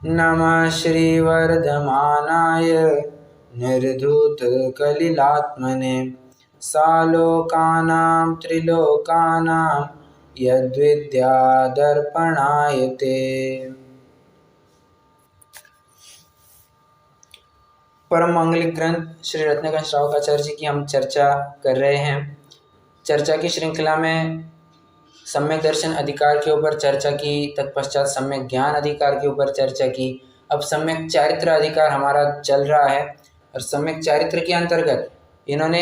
नमः श्रीवर्धमानाय निर्धूतकलिलात्मने सालोकानां त्रिलोकानां यद्विद्यादर्पणाय ते। परम मांगलिक ग्रंथ श्री रत्नाकर श्रावकाचार्य जी की हम चर्चा कर रहे हैं। चर्चा की श्रृंखला में सम्यक दर्शन अधिकार के ऊपर चर्चा की, तत्पश्चात सम्यक ज्ञान अधिकार के ऊपर चर्चा की। अब सम्यक चारित्र अधिकार हमारा चल रहा है और सम्यक चारित्र के अंतर्गत इन्होंने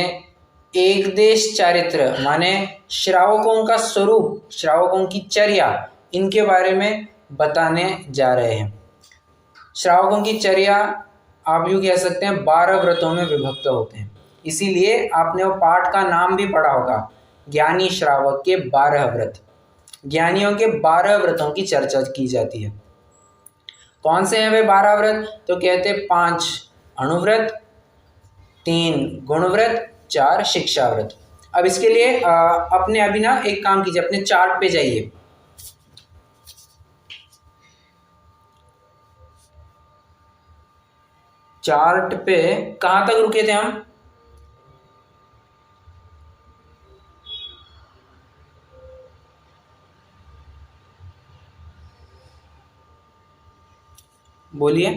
एक देश चारित्र माने श्रावकों का स्वरूप, श्रावकों की चर्या, इनके बारे में बताने जा रहे हैं। श्रावकों की चर्या आप यूँ कह सकते हैं 12 व्रतों में विभक्त होते हैं। इसीलिए आपने वो पाठ का नाम भी पढ़ा होगा, ज्ञानी श्रावक के 12 व्रत। ज्ञानियों के 12 व्रतों की चर्चा की जाती है। कौन से हैं वे 12 व्रत? तो कहते 5 अणुव्रत, 3 गुणव्रत, 4 शिक्षा व्रत। अब इसके लिए अपने अभी ना एक काम कीजिए, अपने चार्ट पे जाइए। चार्ट पे कहाँ तक रुके थे हम? बोलिए।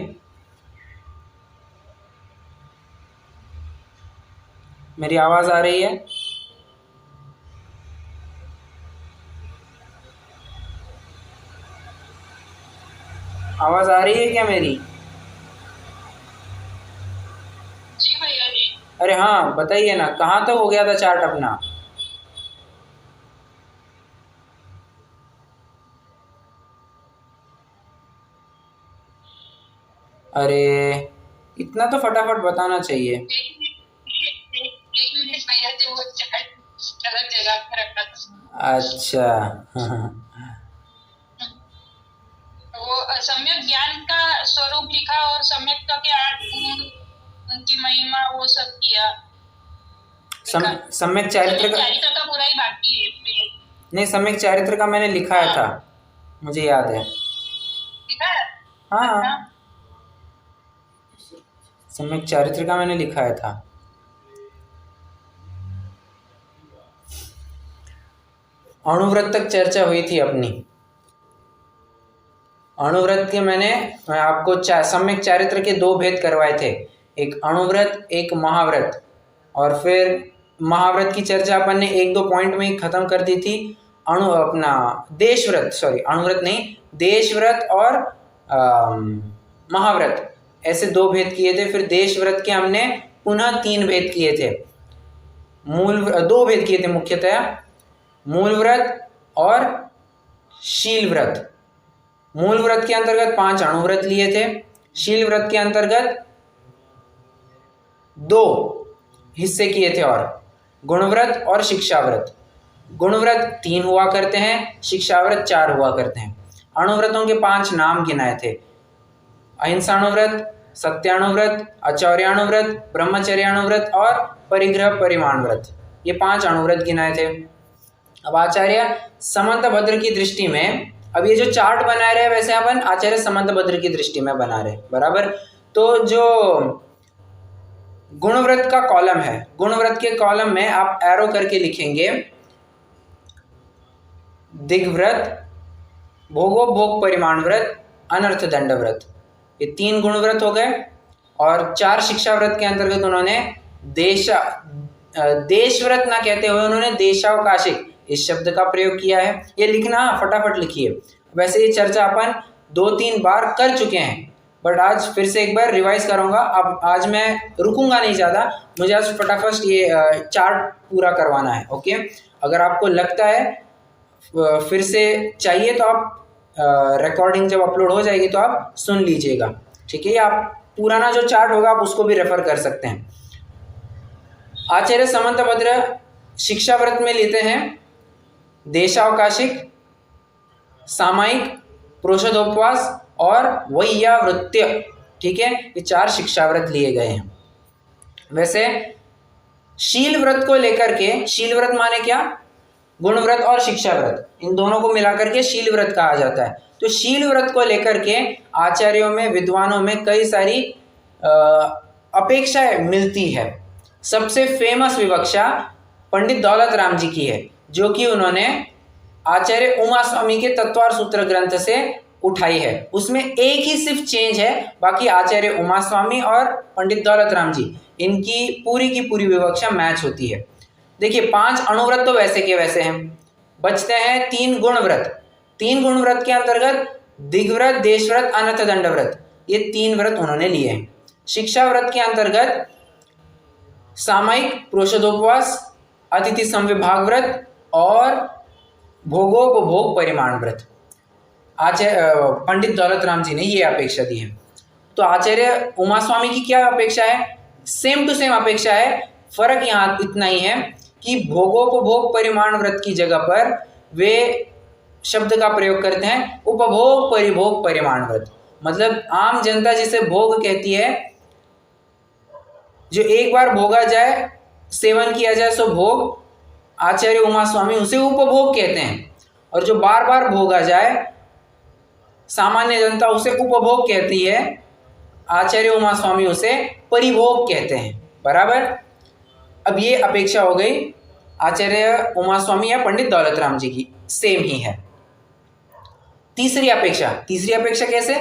मेरी आवाज आ रही है? आवाज आ रही है क्या मेरी? जी भैया जी। अरे हाँ बताइए ना, कहाँ तक हो गया था चार्ट अपना? अरे इतना तो फटाफट बताना चाहिए। एक मिनट भैया जी, वो गलत जगह पे रखा था। अच्छा वो सम्यक ज्ञान का स्वरूप लिखा और सम्यक का के 8 गुण, उनकी महिमा, वो सब किया। सम्यक चारित्र का पूरा ही बाकी है। नहीं, सम्यक चारित्र का मैंने लिखाया था, मुझे याद है। लिखा है? हाँ सम्यक चारित्र का मैंने लिखाया था। अणुव्रत तक चर्चा हुई थी अपनी। अणुव्रत के मैं आपको सम्यक चारित्र के 2 भेद करवाए थे, एक अणुव्रत, एक महाव्रत। और फिर महाव्रत की चर्चा अपन ने 1-2 पॉइंट में ही खत्म कर दी थी। देशव्रत, सॉरी अणुव्रत नहीं, देशव्रत और महाव्रत, ऐसे 2 भेद किए थे। फिर देशव्रत के हमने पुनः 3 भेद किए थे। 2 भेद किए थे मुख्यतः, मूल व्रत और शील व्रत। मूल व्रत के अंतर्गत 5 अणुव्रत लिए थे। शील व्रत के अंतर्गत 2 हिस्से किए थे, और गुणव्रत और शिक्षा व्रत। गुणव्रत 3 हुआ करते हैं, शिक्षाव्रत 4 हुआ करते हैं। अणुव्रतों के 5 नाम गिनाए थे, अहिंसाणुव्रत, सत्याणुव्रत, आचौर्याणुव्रत, ब्रह्मचर्याणुव्रत और परिग्रह परिमाण व्रत। ये 5 अणुव्रत गिनाए थे। अब आचार्य समंतभद्र की दृष्टि में, अब ये जो चार्ट बना रहे हैं वैसे अपन आचार्य समंतभद्र की दृष्टि में बना रहे, बराबर। तो जो गुणव्रत का कॉलम है, गुणव्रत के कॉलम में आप एरो करके लिखेंगे दिग्व्रत, भोगोपभोग परिमाण व्रत, अनर्थ दंड व्रत। ये 3 गुणव्रत हो गए। और 4 शिक्षा व्रत के अंतर्गत उन्होंने देशव्रत ना कहते हुए उन्होंने देशावकाशिक इस शब्द का प्रयोग किया है। ये लिखना फटाफट लिखिए। वैसे ये चर्चा अपन 2-3 बार कर चुके हैं, बट आज फिर से एक बार रिवाइज करूंगा। अब आज मैं रुकूंगा नहीं ज़्यादा, मुझे आज फटाफट ये चार्ट पूरा करवाना है। ओके, अगर आपको लगता है फिर से चाहिए तो आप रिकॉर्डिंग जब अपलोड हो जाएगी तो आप सुन लीजिएगा, ठीक है। आप पुराना जो चार्ट होगा आप उसको भी रेफर कर सकते हैं। आचार्य समंतभद्र शिक्षा व्रत में लेते हैं देशावकाशिक, सामायिक, प्रोषदोपवास और वैयावृत्य, ठीक है। ये 4 शिक्षा व्रत लिए गए हैं। वैसे शील व्रत को लेकर के, शील व्रत माने क्या? गुण व्रत और शिक्षा व्रत, इन दोनों को मिलाकर के शील व्रत कहा जाता है। तो शील व्रत को लेकर के आचार्यों में, विद्वानों में कई सारी अपेक्षाएं मिलती है। सबसे फेमस विवक्षा पंडित दौलत राम जी की है, जो कि उन्होंने आचार्य उमा स्वामी के तत्वार सूत्र ग्रंथ से उठाई है। उसमें एक ही सिर्फ चेंज है, बाकी आचार्य उमा स्वामी और पंडित दौलत राम जी इनकी पूरी की पूरी विवक्षा मैच होती है। देखिए 5 अणुव्रत तो वैसे के वैसे हैं, बचते हैं 3 गुण व्रत। 3 गुण व्रत के अंतर्गत दिग्व्रत, देशव्रत, अनर्थ दंड व्रत, ये 3 व्रत उन्होंने लिए हैं। शिक्षा व्रत के अंतर्गत सामयिक प्रोषदोपवास, अतिथि संविभाग व्रत और भोगोपभोग परिमाण व्रत आचार्य पंडित दौलत राम जी ने ये अपेक्षा दी है। तो आचार्य उमा स्वामी की क्या अपेक्षा है? सेम टू सेम अपेक्षा है। फर्क यहाँ इतना ही है कि भोगोपभोग परिमाण व्रत की जगह पर वे शब्द का प्रयोग करते हैं उपभोग परिभोग परिमाण व्रत। मतलब आम जनता जिसे भोग कहती है, जो एक बार भोगा जाए, सेवन किया जाए सो भोग, आचार्य उमा स्वामी उसे उपभोग कहते हैं। और जो बार बार भोगा जाए, सामान्य जनता उसे उपभोग कहती है, आचार्य उमा स्वामी उसे परिभोग कहते हैं। बराबर। अब ये अपेक्षा हो गई आचार्य उमा स्वामी या पंडित दौलत राम जी की, सेम ही है। तीसरी अपेक्षा कैसे?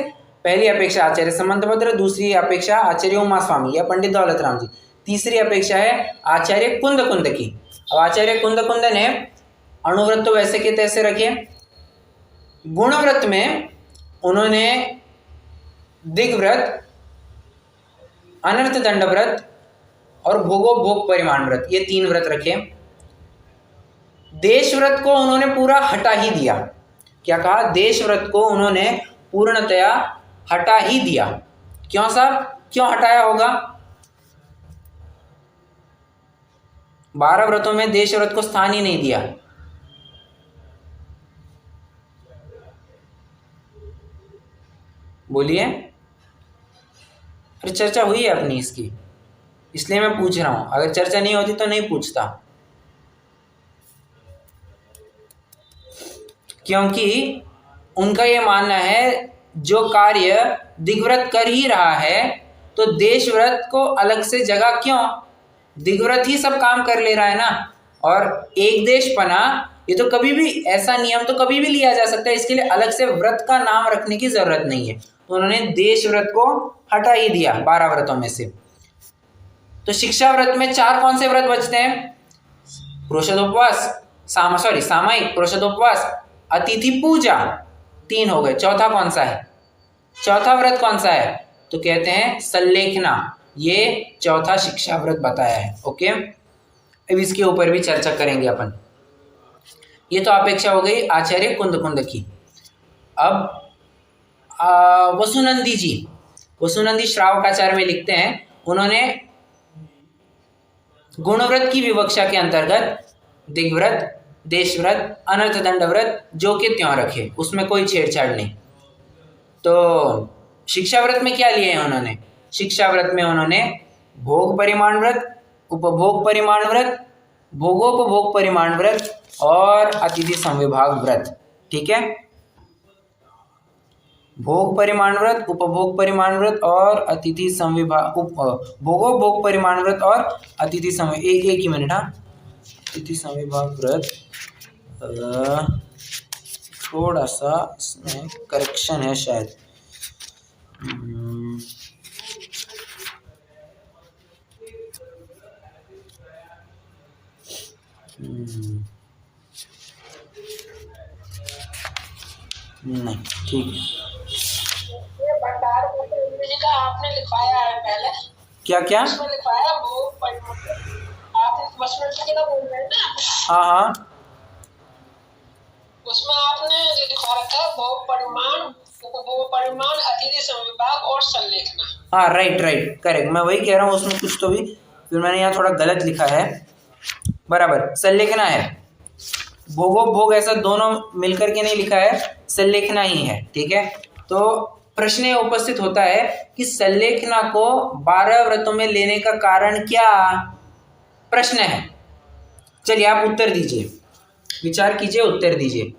पहली अपेक्षा आचार्य समंतभद्र, दूसरी अपेक्षा आचार्य उमा स्वामी या पंडित दौलत राम जी, तीसरी अपेक्षा है आचार्य कुंद की। अब आचार्य कुंद ने अणुव्रत तो वैसे के तैसे रखे। गुणव्रत में उन्होंने दिग्व्रत, अनर्थ दंड व्रत और भोगोपभोग परिमाण व्रत, ये 3 व्रत रखे। देश व्रत को उन्होंने पूरा हटा ही दिया। क्या कहा? देश व्रत को उन्होंने पूर्णतया हटा ही दिया। क्यों साहब, क्यों हटाया होगा? 12 व्रतों में देश व्रत को स्थान ही नहीं दिया। बोलिए। अरे चर्चा हुई है अपनी इसकी, इसलिए मैं पूछ रहा हूं। अगर चर्चा नहीं होती तो नहीं पूछता, क्योंकि उनका ये मानना है जो कार्य दिग्व्रत कर ही रहा है तो देशव्रत को अलग से जगह क्यों? दिग्व्रत ही सब काम कर ले रहा है ना। और एक देशपना, ये तो कभी भी, ऐसा नियम तो कभी भी लिया जा सकता है, इसके लिए अलग से व्रत का नाम रखने की जरूरत नहीं है। तो उन्होंने देश व्रत को हटा ही दिया 12 व्रतों में से। तो शिक्षा व्रत में 4 कौन से व्रत बचते हैं? प्रोषदोपवास, सामयिक प्रोषदोपवास, अतिथि पूजा, 3 हो गए। चौथा कौन सा है? चौथा व्रत कौन सा है? तो कहते हैं संलेखना, ये चौथा शिक्षा व्रत बताया है। ओके, अब इसके ऊपर भी चर्चा करेंगे अपन। ये तो अपेक्षा हो गई आचार्य कुंद की। अब वसुनंदी श्रावकाचार्य में लिखते हैं, उन्होंने गुणव्रत की विवक्षा के अंतर्गत दिग्व्रत, देशव्रत, अनर्थ दंड व्रत जो के त्यों रखे, उसमें कोई छेड़छाड़ नहीं। तो शिक्षा व्रत में क्या लिए हैं उन्होंने? शिक्षा व्रत में उन्होंने भोग परिमाण व्रत, उपभोग परिमाण व्रत, भोगोपभोग परिमाण व्रत और अतिथि संविभाग व्रत। ठीक है, भोग परिमाण व्रत, उपभोग परिमाण व्रत और अतिथि संविभाग, भोगोपभोग परिमाण व्रत और अतिथि एक ही मिनट। हाँ, अतिथि संविभाग व्रत थोड़ा सा इसमें करेक्शन है शायद। नहीं, ठीक है। आपने लिखवाया है पहले, क्या क्या उसमें लिखवाया वो आप इस बसमेंट के ना बोल रहे हैं ना। हाँ, उसमें आपने लिखवा रखा है भोग परिमाण, उपभोग परिमाण, अतिथि संविभाग और संलेखना। हाँ, राइट करेक्ट, मैं वही कह रहा हूँ। उसमें कुछ तो भी फिर मैंने यहाँ थोड़ा गलत लिखा है। बराबर, संलेखना है। भोगोपभोग ऐसा दोनों मिलकर के नहीं लिखा है, संलेखना ही है। ठीक है, तो प्रश्न ये उपस्थित होता है कि संलेखना को 12 व्रतों में लेने का कारण क्या? प्रश्न है। चलिए आप उत्तर दीजिए, विचार कीजिए, उत्तर दीजिए।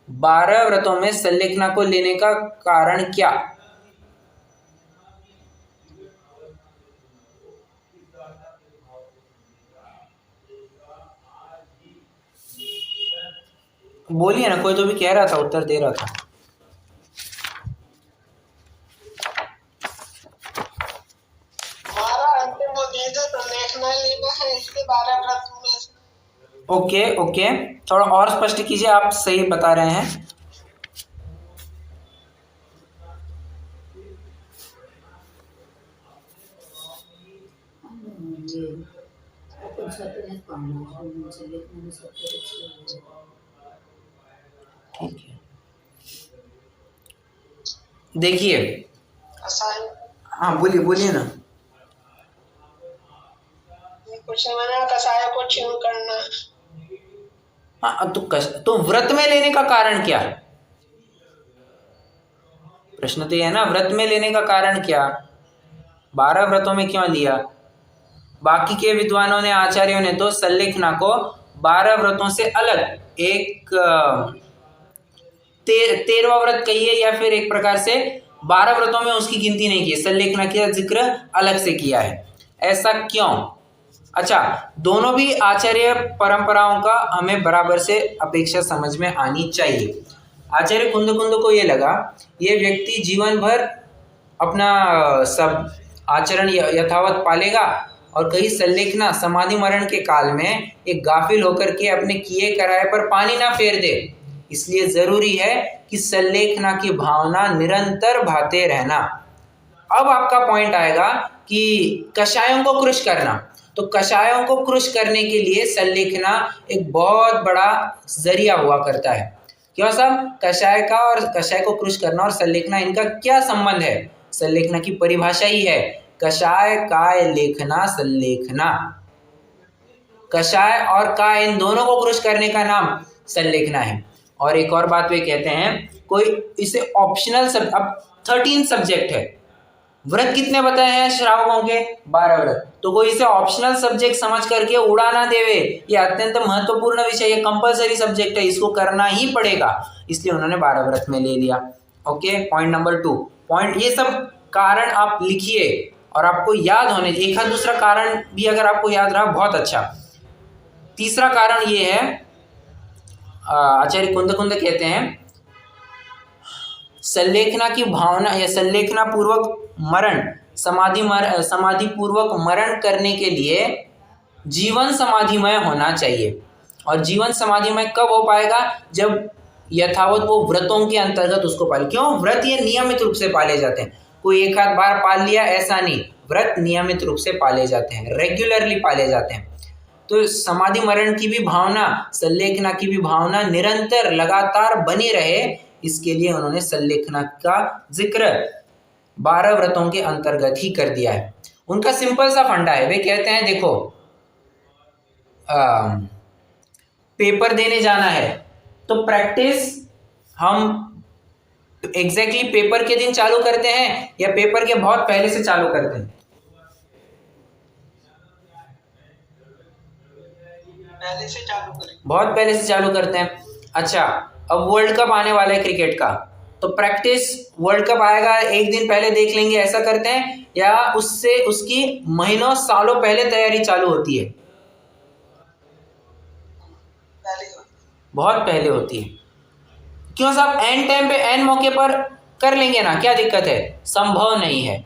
12 व्रतों में संलेखना को लेने का कारण क्या? बोलिए ना, कोई तो भी कह रहा था, उत्तर दे रहा था। ओके, थोड़ा और स्पष्ट कीजिए, आप सही बता रहे हैं। ठीक है, देखिए, हाँ बोलिए ना। कुछ नहीं, कसाय को क्षीण करना। हाँ, तो व्रत में लेने का कारण क्या है? प्रश्न तो यह है ना, व्रत में लेने का कारण क्या? 12 व्रतों में क्यों लिया? बाकी के विद्वानों ने, आचार्यों ने तो संलेखना को 12 व्रतों से अलग एक 13वां व्रत कहिए, या फिर एक प्रकार से 12 व्रतों में उसकी गिनती नहीं की, संलेखना का जिक्र अलग से किया है। ऐसा क्यों? अच्छा, दोनों भी आचार्य परंपराओं का हमें बराबर से अपेक्षा समझ में आनी चाहिए। आचार्य कुंद को ये लगा, ये व्यक्ति जीवन भर अपना सब आचरण यथावत पालेगा और कहीं संलेखना समाधि मरण के काल में एक गाफिल होकर के अपने किए कराए पर पानी ना फेर दे, इसलिए जरूरी है कि संलेखना की भावना निरंतर भाते रहना। अब आपका पॉइंट आएगा कि कषायों को कृश करना, तो कषायों को कृश करने के लिए संलेखना एक बहुत बड़ा जरिया हुआ करता है। क्यों साहब? कषाय का और कषाय को कृश करना और संलेखना, इनका क्या संबंध है? संलेखना की परिभाषा ही है कषाय काय लेखना संलेखना। कषाय और काय, इन दोनों को कृश करने का नाम संलेखना है। और एक और बात वे कहते हैं, कोई इसे ऑप्शनल अब 13 सब्जेक्ट है, व्रत कितने बताए हैं श्रावकों के? 12 व्रत। तो कोई इसे ऑप्शनल सब्जेक्ट समझ करके उड़ा ना देवे, ये अत्यंत महत्वपूर्ण विषय, ये कंपलसरी सब्जेक्ट है, इसको करना ही पड़ेगा, इसलिए उन्होंने 12 व्रत में ले लिया। Okay, point number 2। पॉइंट, ये सब कारण आप लिखिए और आपको याद होने, एक आध दूसरा कारण भी अगर आपको याद रहा बहुत अच्छा। तीसरा कारण ये है, आचार्य कुंद कहते हैं, संलेखना की भावना या संलेखना पूर्वक मरण, समाधि पूर्वक मरण करने के लिए जीवन समाधिमय होना चाहिए। और जीवन समाधिमय कब हो पाएगा? जब यथावत वो व्रतों के अंतर्गत उसको पाले। क्यों? व्रत ये नियमित रूप से पाले जाते हैं, कोई एक आध बार पाल लिया ऐसा नहीं, व्रत नियमित रूप से पाले जाते हैं, रेगुलरली पाले जाते हैं। तो समाधि मरण की भी भावना, संलेखना की भी भावना निरंतर लगातार बनी रहे, इसके लिए उन्होंने संलेखना का जिक्र 12 व्रतों के अंतर्गत ही कर दिया है। उनका सिंपल सा फंडा है, वे कहते हैं देखो, पेपर देने जाना है तो प्रैक्टिस हम एग्जैक्टली पेपर के दिन चालू करते हैं या पेपर के बहुत पहले से चालू करते हैं? पहले से चालू करें। बहुत पहले से चालू करते हैं। अच्छा, अब वर्ल्ड कप आने वाला है क्रिकेट का, तो प्रैक्टिस वर्ल्ड कप आएगा एक दिन पहले देख लेंगे, ऐसा करते हैं, या उससे उसकी महीनों सालों पहले तैयारी चालू होती है? बहुत पहले होती है। क्यों साहब? एंड टाइम पे, एंड मौके पर कर लेंगे ना, क्या दिक्कत है? संभव नहीं है।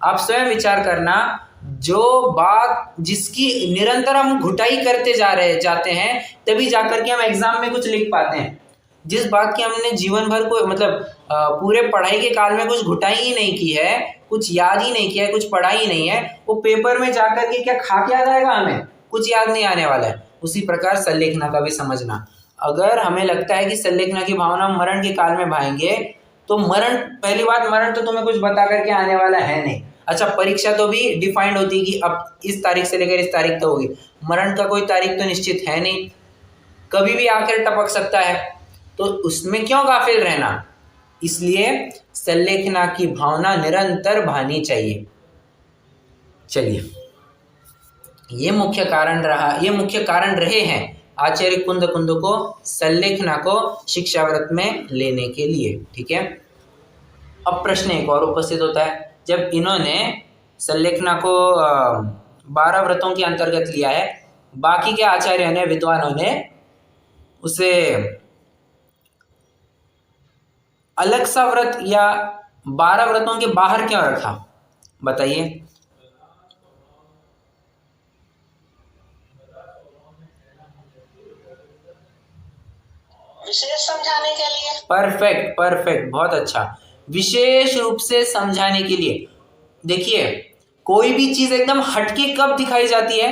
आप स्वयं विचार करना, जो बात जिसकी निरंतर हम घुटाई करते जाते हैं, तभी जाकर के हम एग्जाम में कुछ लिख पाते हैं। जिस बात की हमने जीवन भर को, मतलब पूरे पढ़ाई के काल में कुछ घुटाई ही नहीं की है, कुछ याद ही नहीं किया है, कुछ पढ़ा ही नहीं है, वो पेपर में जाकर के क्या खा के याद आएगा? हमें कुछ याद नहीं आने वाला है। उसी प्रकार संलेखना का भी समझना, अगर हमें लगता है कि संलेखना की भावना मरण के काल में भाएंगे, तो मरण, पहली बात, मरण तो तुम्हें कुछ बता करके आने वाला है नहीं। अच्छा, परीक्षा तो भी डिफाइंड होती है कि अब इस तारीख से लेकर इस तारीख तक होगी, मरण का कोई तारीख तो निश्चित है नहीं, कभी भी आकर टपक सकता है, तो उसमें क्यों गाफिल रहना? इसलिए संलेखना की भावना निरंतर भानी चाहिए। चलिए, ये मुख्य कारण रहे हैं आचार्य कुंद को सल्लेखना को शिक्षाव्रत में लेने के लिए। ठीक है, अब प्रश्न एक और उपस्थित होता है, जब इन्होंने सल्लेखना को 12 व्रतों के अंतर्गत लिया है, बाकी के आचार्यों ने, विद्वानों ने उसे अलग सा व्रत या 12 व्रतों के बाहर क्यों रखा, बताइए। विशेष समझाने के लिए। परफेक्ट परफेक्ट, बहुत अच्छा, विशेष रूप से समझाने के लिए। देखिए, कोई भी चीज एकदम हटके कब दिखाई जाती है,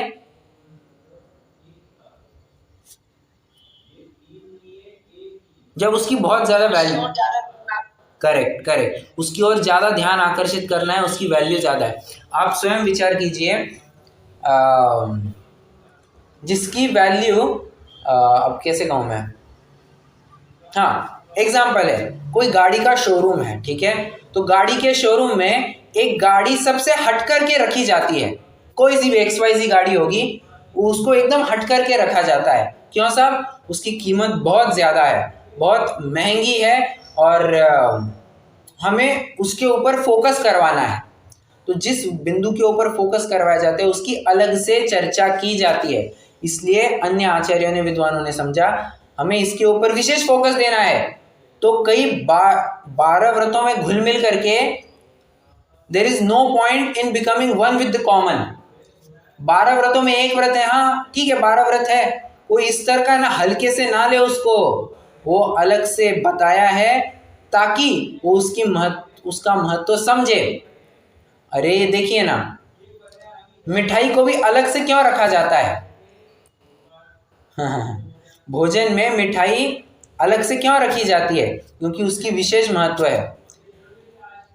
जब उसकी बहुत ज्यादा वैल्यू, करेक्ट करेक्ट, उसकी ओर ज्यादा ध्यान आकर्षित करना है, उसकी वैल्यू ज्यादा है। आप स्वयं विचार कीजिए, जिसकी वैल्यू, अब कैसे कहूं मैं, हाँ एग्जाम्पल है, कोई गाड़ी का शोरूम है, ठीक है, तो गाड़ी के शोरूम में एक गाड़ी सबसे हट करके रखी जाती है, कोई सी भी XYZ गाड़ी होगी, उसको एकदम हट करके रखा जाता है। क्यों साहब, उसकी कीमत बहुत ज़्यादा है, बहुत महंगी है, और हमें उसके ऊपर फोकस करवाना है। तो जिस बिंदु के ऊपर फोकस करवाया जाता है उसकी अलग से चर्चा की जाती है, इसलिए अन्य आचार्यों ने, विद्वानों ने समझा हमें इसके ऊपर विशेष फोकस देना है। तो कई 12 व्रतों में घुल मिल करके there is no point in becoming one with the common. 12 व्रतों में एक व्रत है, हाँ ठीक है 12 व्रत है, कोई इस तरह का ना हल्के से ना ले उसको, वो अलग से बताया है ताकि वो उसका महत्व समझे। अरे देखिए ना, मिठाई को भी अलग से क्यों रखा जाता है, भोजन में मिठाई अलग से क्यों रखी जाती है, क्योंकि उसकी विशेष महत्व है।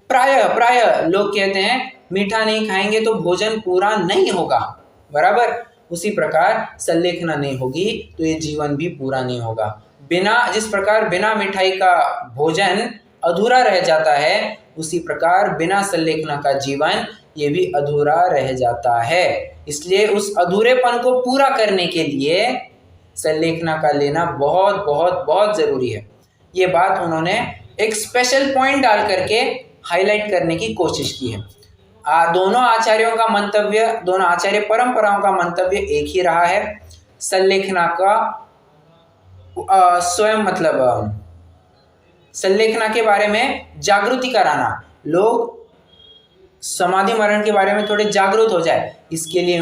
प्राय लोग कहते हैं मीठा नहीं खाएंगे तो भोजन पूरा नहीं होगा, बराबर उसी प्रकार सल्लेखना नहीं होगी तो ये जीवन भी पूरा नहीं होगा। जिस प्रकार बिना मिठाई का भोजन अधूरा रह जाता है, उसी प्रकार बिना सल्लेखना का जीवन ये भी अधूरा रह जाता है। इसलिए उस अधूरेपन को पूरा करने के लिए सल्लेखना का लेना बहुत बहुत बहुत ज़रूरी है। ये बात उन्होंने एक स्पेशल पॉइंट डाल करके हाईलाइट करने की कोशिश की है। दोनों आचार्यों का मंतव्य, दोनों आचार्य परंपराओं का मंतव्य एक ही रहा है, सल्लेखना का स्वयं मतलब सल्लेखना के बारे में जागृति कराना, लोग समाधि मरण के बारे में थोड़े जागरूक हो जाए, इसके लिए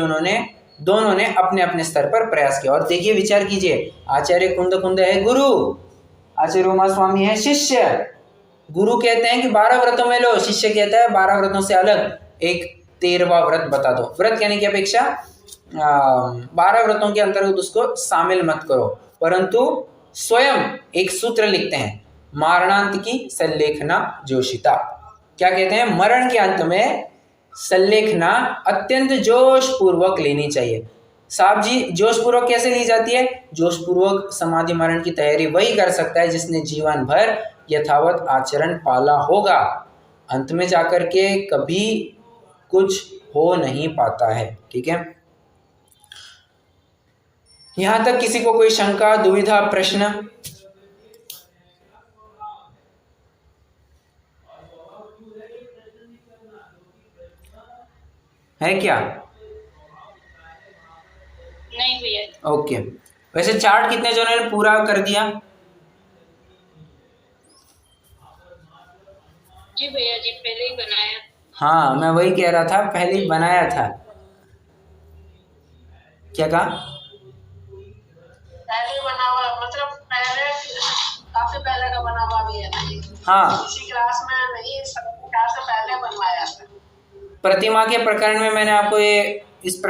दोनों ने अपने अपने स्तर पर प्रयास किया। और देखिए, विचार कीजिए, आचार्य कुंद है गुरु, आचार्य उमा स्वामी है शिष्य। गुरु कहते हैं कि 12 व्रतों में लो, शिष्य कहता है 12 व्रतों से अलग एक 13वां व्रत बता दो। व्रत कहने की अपेक्षा 12 व्रतों के अंतर्गत उसको शामिल मत करो, परंतु स्वयं एक सूत्र लिखते हैं, मारणांत की सल्लेखना जोशिता। क्या कहते हैं, मरण के अंत में सल्लेखना अत्यंत जोश पूर्वक लेनी चाहिए। साहब जी, जोश पूर्वक कैसे ली जाती है? जोश पूर्वक समाधि मरण की तैयारी वही कर सकता है जिसने जीवन भर यथावत आचरण पाला होगा। अंत में जाकर के कभी कुछ हो नहीं पाता है। ठीक है, यहां तक किसी को कोई शंका, दुविधा, प्रश्न है क्या? नहीं भैया। ओके, वैसे चार्ट कितने जनों ने पूरा कर दिया? जी भैया जी, पहले ही बनाया। हाँ, मैं वही कह रहा था, पहले ही बनाया था। क्या कहा? पहले बना हुआ, मतलब पहले काफी पहले का बना हुआ भी है ना? हाँ, इसी क्लास में नहीं, सब क्लास से पहले बनवाया था। प्रतिमा के प्रकरण में मैंने आपको ये इस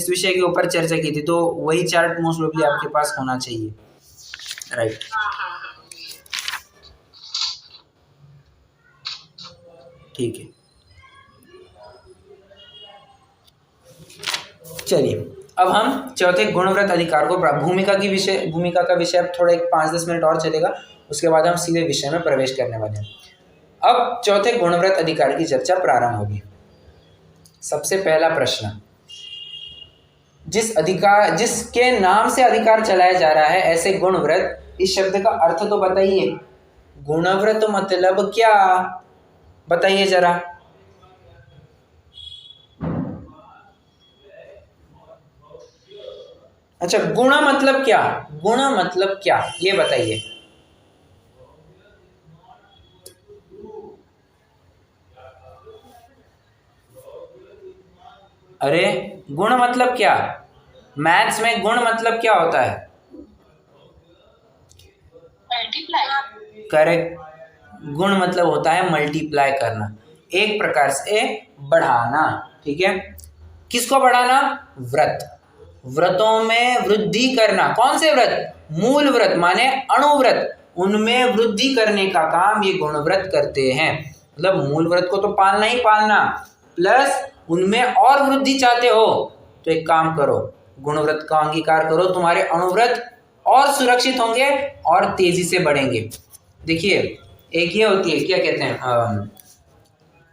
विषय के ऊपर चर्चा की थी, तो वही चार्ट मोस्ट प्रोबेबली आपके पास होना चाहिए, राइट? ठीक है, चलिए अब हम चौथे गुणव्रत अधिकार को, भूमिका का विषय थोड़ा एक 5-10 मिनट और चलेगा, उसके बाद हम सीधे विषय में प्रवेश करने वाले हैं। अब चौथे गुणव्रत अधिकार की चर्चा प्रारंभ होगी। सबसे पहला प्रश्न, जिसके नाम से अधिकार चलाया जा रहा है, ऐसे गुणव्रत। इस शब्द का अर्थ तो बताइए, गुणव्रत मतलब क्या, बताइए जरा। अच्छा, गुण मतलब क्या, गुण मतलब क्या, ये बताइए। अरे गुण मतलब क्या, मैथ्स में गुण मतलब क्या होता है? मल्टीप्लाई। करेक्ट, गुण मतलब होता है मल्टीप्लाई करना, एक प्रकार से बढ़ाना। ठीक है, किसको बढ़ाना? व्रत, व्रतों में वृद्धि करना। कौन से व्रत? मूल व्रत माने अणुव्रत, उनमें वृद्धि करने का काम ये गुणव्रत करते हैं। मतलब मूल व्रत को तो पालना ही पालना, प्लस उनमें और वृद्धि चाहते हो तो एक काम करो, गुणव्रत का अंगीकार करो, तुम्हारे अणुव्रत और सुरक्षित होंगे और तेजी से बढ़ेंगे। देखिए, एक ये होती है, क्या कहते हैं,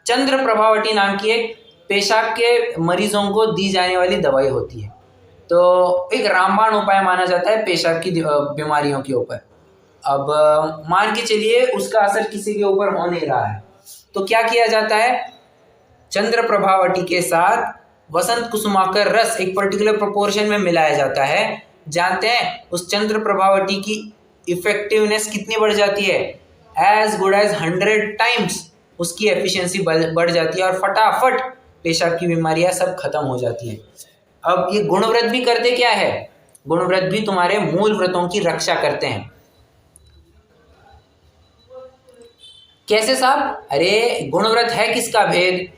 चंद्र प्रभावटी नाम की एक पेशाब के मरीजों को दी जाने वाली दवाई होती है। तो एक रामबाण उपाय माना जाता है पेशाब की बीमारियों के ऊपर। अब मान के चलिए उसका असर किसी के ऊपर हो नहीं रहा है, तो क्या किया जाता है? चंद्र प्रभावटी के साथ वसंत कुसुमाकर रस एक पर्टिकुलर प्रोपोर्शन में मिलाया जाता है। जानते हैं उस चंद्र प्रभावटी की इफेक्टिवनेस कितनी बढ़ जाती है? एज गुड एज 100 टाइम्स उसकी एफिशिएंसी बढ़ जाती है और फटाफट पेशाब की बीमारियां सब खत्म हो जाती हैं। अब ये गुणव्रत भी करते क्या है? गुणव्रत भी तुम्हारे मूल व्रतों की रक्षा करते हैं। कैसे साहब? अरे गुणव्रत है किसका भेद?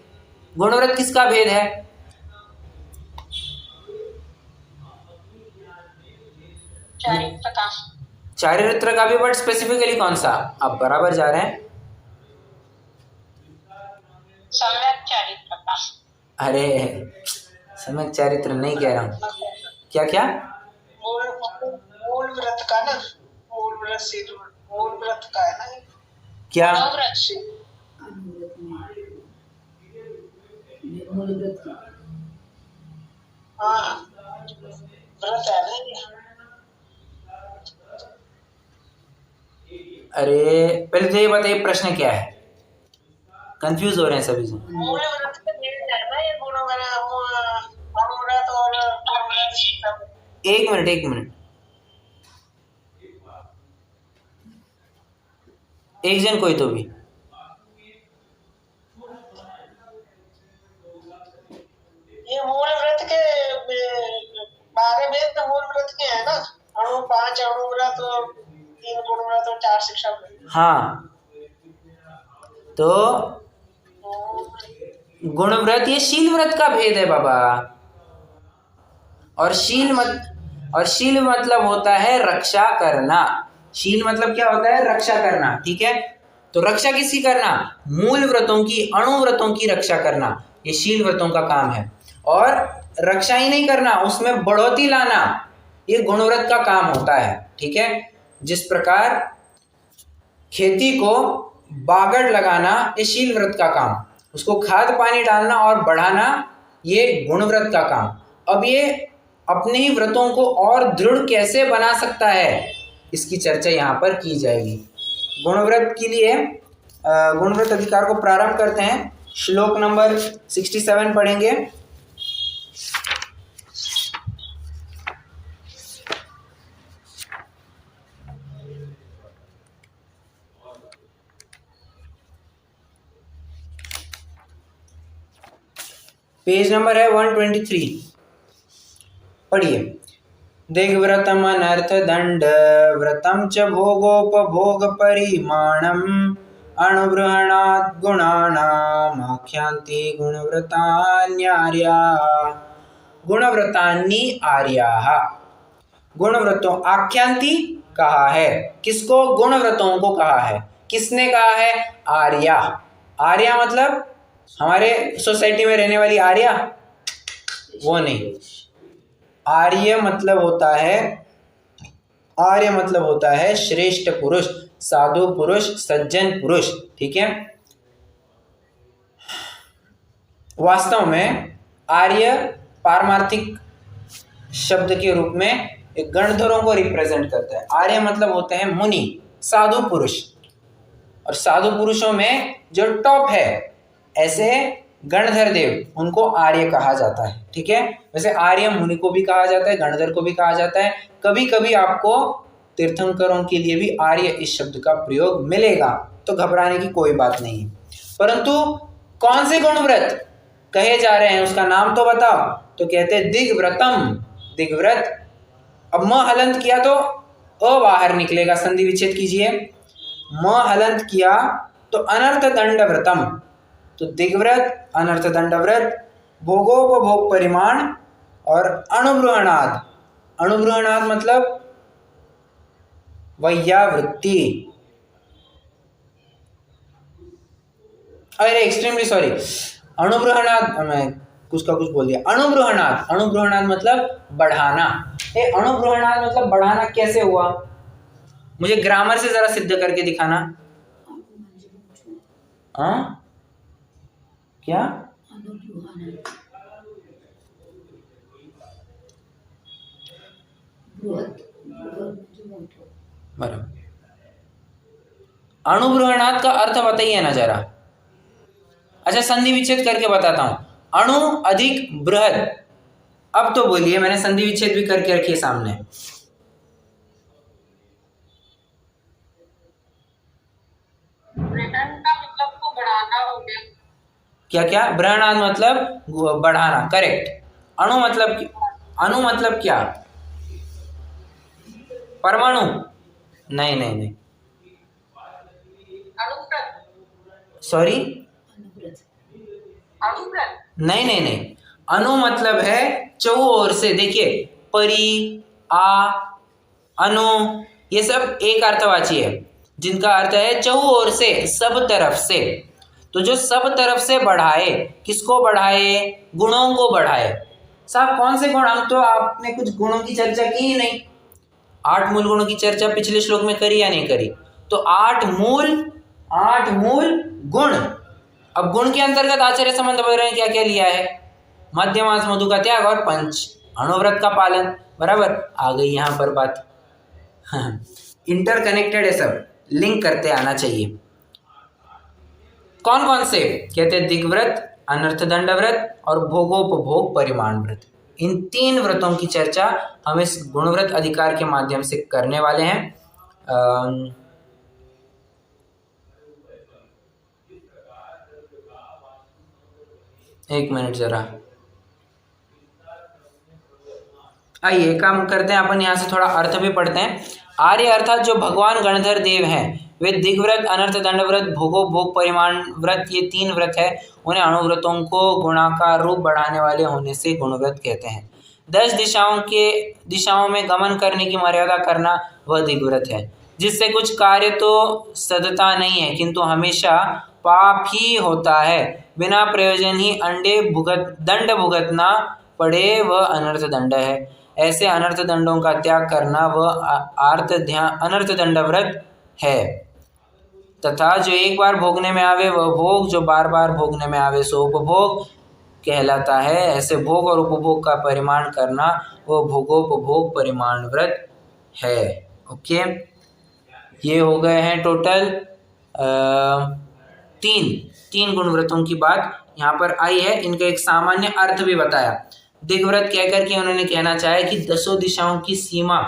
गुणव्रत किसका भेद है? चारित्र का। चारित्र का भी, बट स्पेसिफिकली कौन सा? आप बराबर जा रहे हैं। सम्यक चारित्र का। अरे सम्यक चारित्र नहीं कह रहा हूँ। क्या क्या? मूल व्रत का ना, मूल व्रत से मूल व्रत का है ना ये। क्या? हाँ, व्रत है ना ये। अरे पहले तो ये बताइए प्रश्न क्या है, कंफ्यूज हो रहे हैं सभी से। मूल व्रत का भेद है ना ये, गुणव्रत और गुणव्रत। एक मिनट, एक मिनट, एक जन कोई तो भी। ये मूल व्रत के 12 वेद तो मूल व्रत के है ना, 5 अणुव्रत और 3 गुणव्रत और 4 शिक्षा व्रत। हाँ, तो गुणव्रत ये शील व्रत का भेद है बाबा। और शील मतलब होता है रक्षा करना। शील मतलब क्या होता है? रक्षा करना। ठीक है, तो रक्षा किसकी करना? मूल व्रतों की, अणुव्रतों की रक्षा करना, ये शील व्रतों का काम है। और रक्षा ही नहीं करना, उसमें बढ़ोतरी लाना, ये गुणव्रत का काम होता है। ठीक है, जिस प्रकार खेती को बागड़ लगाना ये शील व्रत का काम, उसको खाद पानी डालना और बढ़ाना ये गुणव्रत का काम। अब ये अपने ही व्रतों को और दृढ़ कैसे बना सकता है, इसकी चर्चा यहाँ पर की जाएगी। गुणव्रत के लिए गुणव्रत अधिकार को प्रारंभ करते हैं। श्लोक नंबर 67 पढ़ेंगे। पेज नंबर है 123, पढ़िए। दिग्व्रतम अनर्थ दंड व्रतम च भोगोपभोग परिमाणम अणुबृहणात् गुणानाम् आख्यान्ति गुणव्रतान्यार्या। गुणव्रतान्नि आर्याः, गुणव्रतों आख्यान्ति कहा है, किसको? गुणव्रतों को कहा है। किसने कहा है? आर्या। आर्या मतलब हमारे सोसाइटी में रहने वाली आर्या, वो नहीं। आर्य मतलब होता है श्रेष्ठ पुरुष, साधु पुरुष, सज्जन पुरुष। ठीक है, वास्तव में आर्य पारमार्थिक शब्द के रूप में एक गणधरों को रिप्रेजेंट करता है। आर्य मतलब होते हैं मुनि, साधु पुरुष, और साधु पुरुषों में जो टॉप है ऐसे गणधर देव, उनको आर्य कहा जाता है। ठीक है, वैसे आर्य मुनि को भी कहा जाता है, गणधर को भी कहा जाता है। कभी कभी आपको तीर्थंकरों के लिए भी आर्य इस शब्द का प्रयोग मिलेगा, तो घबराने की कोई बात नहीं है। परंतु कौन से गुणव्रत कहे जा रहे हैं उसका नाम तो बताओ। तो कहते हैं दिग्व्रतम, दिग्व्रत। अब म हलंत किया तो अ बाहर निकलेगा, संधि विच्छेद कीजिए। म हलंत किया तो अनर्थ दंड व्रतम, तो दिग्व्रत, अनर्थ दंड व्रत, भोगोपभोग परिमाण और अणुबृहणाद। अणुबृहणाद मतलब वैयावृत्ति। अरे एक्सट्रीमली सॉरी, अणुबृहणाद, मैं कुछ का कुछ बोल दिया। अणुबृहणाद, अणुबृहणाद मतलब बढ़ाना। ये अणुबृहणाद मतलब बढ़ाना कैसे हुआ? मुझे ग्रामर से जरा सिद्ध करके दिखाना। हाँ क्या? बराबर। अणुबृहणाद का अर्थ बताइए ना जरा। अच्छा, संधि विच्छेद करके बताता हूं। अणु अधिक बृहद। अब तो बोलिए, मैंने संधि विच्छेद भी करके रखी है सामने। मतलब को बढ़ाना हो गया। क्या क्या? बृहणाद मतलब बढ़ाना, करेक्ट। अणु मतलब क्या? परमाणु? नहीं नहीं नहीं, सॉरी, नहीं नहीं नहीं, अणु मतलब है चौओर से। देखिए, परि, आ, अनु, ये सब एक अर्थवाची है जिनका अर्थ है चौओर से, सब तरफ से। तो जो सब तरफ से बढ़ाए, किसको बढ़ाए? गुणों को बढ़ाए। साहब कौन से गुण? हम तो आपने कुछ गुणों की चर्चा की ही नहीं। 8 मूल गुणों की चर्चा पिछले श्लोक में करी या नहीं करी? तो 8 मूल गुण। अब गुण के अंतर्गत आचार्य संबंध वगैरह ने क्या क्या लिया है? मध्यमास, मधु का त्याग और पंच अणुव्रत का पालन। बराबर, आ गई यहाँ पर बात। इंटरकनेक्टेड है सब, लिंक करते आना चाहिए। कौन कौन से? कहते हैं दिग्व्रत, अनर्थ दंड व्रत और भोगोपभोग परिमाण व्रत। इन 3 व्रतों की चर्चा हम इस गुणव्रत अधिकार के माध्यम से करने वाले हैं। एक मिनट जरा, आइए काम करते हैं अपन। यहाँ से थोड़ा अर्थ भी पढ़ते हैं। आर्य अर्थात जो भगवान गणधर देव हैं, वे दिग्व्रत, अनर्थ दंड व्रत, भोगोपभोग परिमाण व्रत, ये 3 व्रत है। उन्हें अणुव्रतों को गुणाकार रूप बढ़ाने वाले होने से गुणव्रत कहते हैं। 10 दिशाओं में गमन करने की मर्यादा करना वह दिग्व्रत है, जिससे कुछ कार्य तो सदता नहीं है किंतु हमेशा पाप ही होता है। बिना प्रयोजन ही दंड भुगतना पड़े वह अनर्थ दंड है। ऐसे अनर्थ दंडों का त्याग करना वह अनर्थ दंड व्रत है। तथा जो एक बार भोगने में आवे वह भोग, जो बार बार भोगने में आवे सो उपभोग कहलाता है। ऐसे भोग और उपभोग का परिमाण करना वह भोगोपभोग परिमाण व्रत है। ओके, ये हो गए हैं टोटल 3 गुणव्रतों की बात यहाँ पर आई है। इनका एक सामान्य अर्थ भी बताया। दिग्व्रत कहकर के उन्होंने कहना चाहे कि 10 दिशाओं की सीमा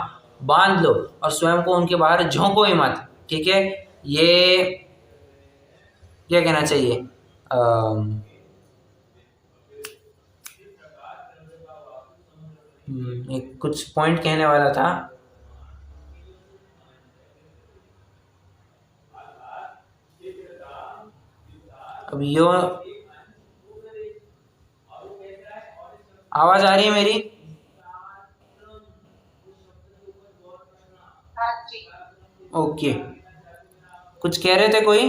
बांध लो और स्वयं को उनके बाहर झोंको ही मत। ठीक है, ये क्या कहना चाहिए? एक कुछ पॉइंट कहने वाला था। अब यो आवाज आ रही है मेरी? ओके, कुछ कह रहे थे कोई?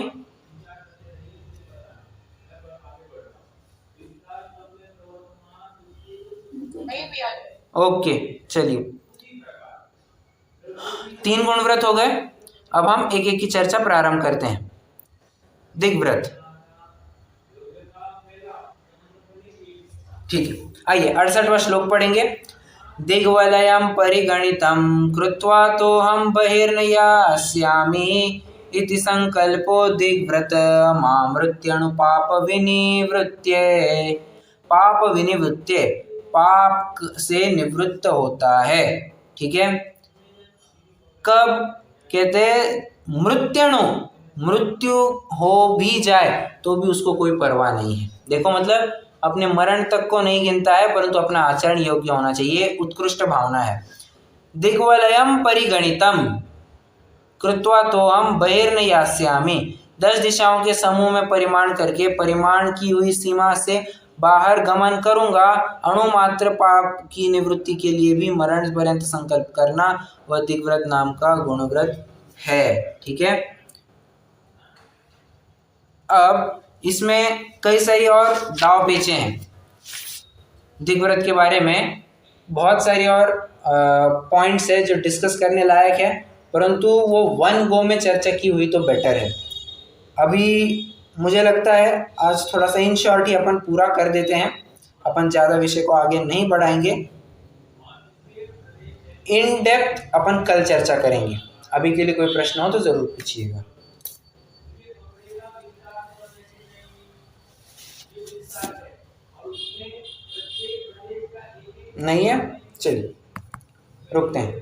ओके, चलिए 3 गुणव्रत हो गए। अब हम एक एक की चर्चा प्रारंभ करते हैं। दिग्व्रत, ठीक है, आइए 68वां श्लोक पढ़ेंगे। दिग्वलयं परिगणितं कृत्वा तोहं बहिर्न यास्यामि इति संकल्पो दिग्व्रत मामृत्यणुपाप विनिवृत्ते। पाप विनिवृत्ते, पाप से निवृत्त होता है। ठीक है, कब? कहते मृत्यणु, मृत्यु हो भी जाए तो भी उसको कोई परवाह नहीं है। देखो मतलब अपने मरण तक को नहीं गिनता है, परंतु अपना आचरण योग्य होना चाहिए, उत्कृष्ट भावना है। दिग्वलयम परिगणितम कृत्वा तो हम बहिर्न यास्यामि, 10 दिशाओं के समूह में परिमाण करके परिमाण की हुई सीमा से बाहर गमन करूंगा। अणुमात्र पाप की निवृत्ति के लिए भी मरण पर्यंत संकल्प करना वह दिग्व्रत नाम का गुणव्रत है। ठीक है, अब इसमें कई सारी और दाव पेचे हैं। दिग्व्रत के बारे में बहुत सारी और पॉइंट्स है जो डिस्कस करने लायक है, परंतु वो वन गो में चर्चा की हुई तो बेटर है। अभी मुझे लगता है आज थोड़ा सा इन शॉर्ट ही अपन पूरा कर देते हैं, अपन ज़्यादा विषय को आगे नहीं बढ़ाएंगे। इन डेप्थ अपन कल चर्चा करेंगे। अभी के लिए कोई प्रश्न हो तो ज़रूर पूछिएगा। नहीं है, चलिए रुकते हैं।